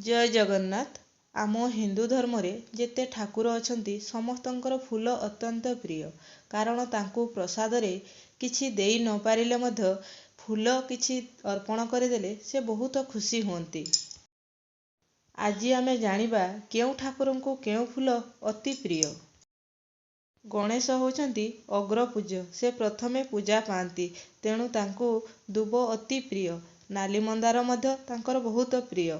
जय जगन्नाथ। आम हिंदू धर्म रे जेते ठाकुर अछंती समस्तंकर फूल अत्यंत प्रिय, कारण तांकु प्रसाद रे किछि देई न पारिले मध्य फूल किछि अर्पण करिदेले से बहुत खुशी हुअंती। आजि आमे जानिबा केउ ठाकुरंकु केउ फूल अति प्रिय। गणेश होउछंती अग्रपूज्य, से प्रथमे पूजा पाती, तेणु तांकु दुब अति प्रिय। नाली मंदार मध्य तांकर बहुत प्रिय।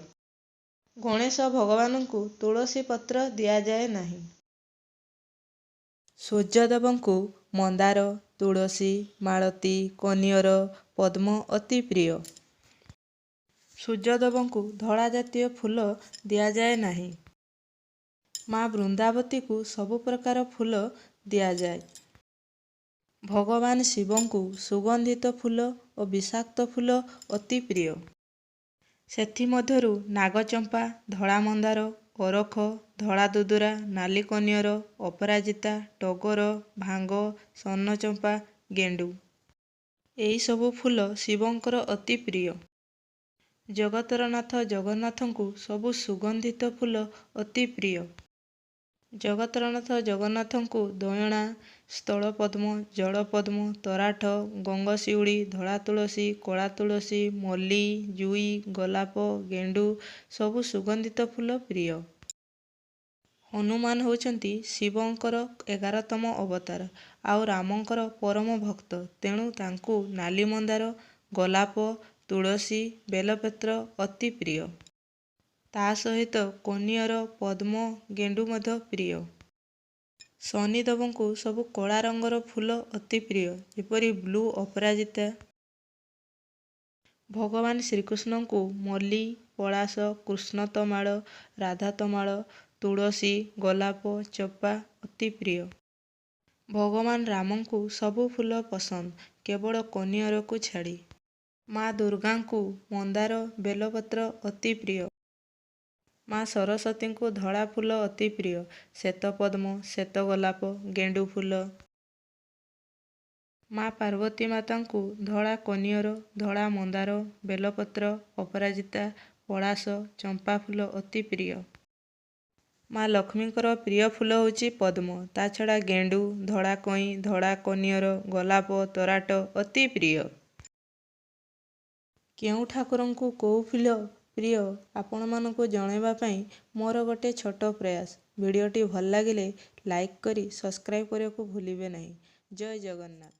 गणेश भगवानंकु तुलसी पत्र दिया जाए नाही। सूर्यदेवंकु मंदार, तुलसी, मालती, कनियर, पद्म अति प्रिय। सूर्यदेवंकु धड़ा जातीय फूल दिया जाए नाही। माँ वृंदावती को सबु प्रकार फूल दिया जाए। भगवान शिवंकु सुगंधित फूल और विषाक्त फूल अति प्रिय। सेथि मध्यरु नागचंपा, धड़ा मंदार, अरख, धड़ा दुदुरा, नाली कनियर, अपराजिता, टगर, भांग, स्वर्णचंपा, गेंडु एही सबु फूल शिवंकर अति प्रिय। जगतर नाथ जगन्नाथंकु सबु सुगंधित फूल अति प्रिय। जगतर नाथ जगन्नाथंकु दयणा, स्थलपद्म, जलपद्म, तराठ, गंगशिउड़ी, धड़ा तुलसी, कला तुलसी, मल्ली, जुई, गोलाप, गेंडु सबु सुगंधित फूल प्रिय। हनुमान होउछंती शिवंकर 11तम अवतार आउ रामंकर परम भक्त, तेणु तांकु नाली मंदार, गोलाप, तुलसी, बेलपत्र अति प्रिय। ता सहित कनियर, पद्म, गेंडु मध्य प्रिय। शनिदेवंकु सबु कला रंगर फूल अति प्रिय, जेपरि ब्लू अपराजिता। भगवान श्रीकृष्णंकु मल्ली, पलाश, कृष्णतमाल, राधातमाल, तुलसी, गोलाप, चंपा अति प्रिय। भगवान रामंकु सबु फूल पसंद, केवल कनियर को छाड़ी। माँ दुर्गांकु मंदार, बेलपत्र अति प्रिय। माँ सरस्वतींकु धड़ा फूल अति प्रिय, श्वेतपद्म, श्वेत गोलाप, गेंडु फूल। माँ पार्वती मातांकु धड़ा कनियर, धड़ा मंदार, बेलपत्र, अपराजिता, पलाश, चंपा फूल अति प्रिय। माँ लक्ष्मींकर प्रिय फूल होउची पद्म, ता छड़ा गेंडु, धड़ा कई, धड़ा कनियर, गोलाप, तराट अति प्रिय। केउ ठाकुरंकु कोउ फूल प्रिय आपण मानकु जणैबा पई मोर गोटे छोट प्रयास। वीडियोटी भल लागिले लाइक करी सब्सक्राइब करियाकु भूलिबे नाही। जय जगन्नाथ।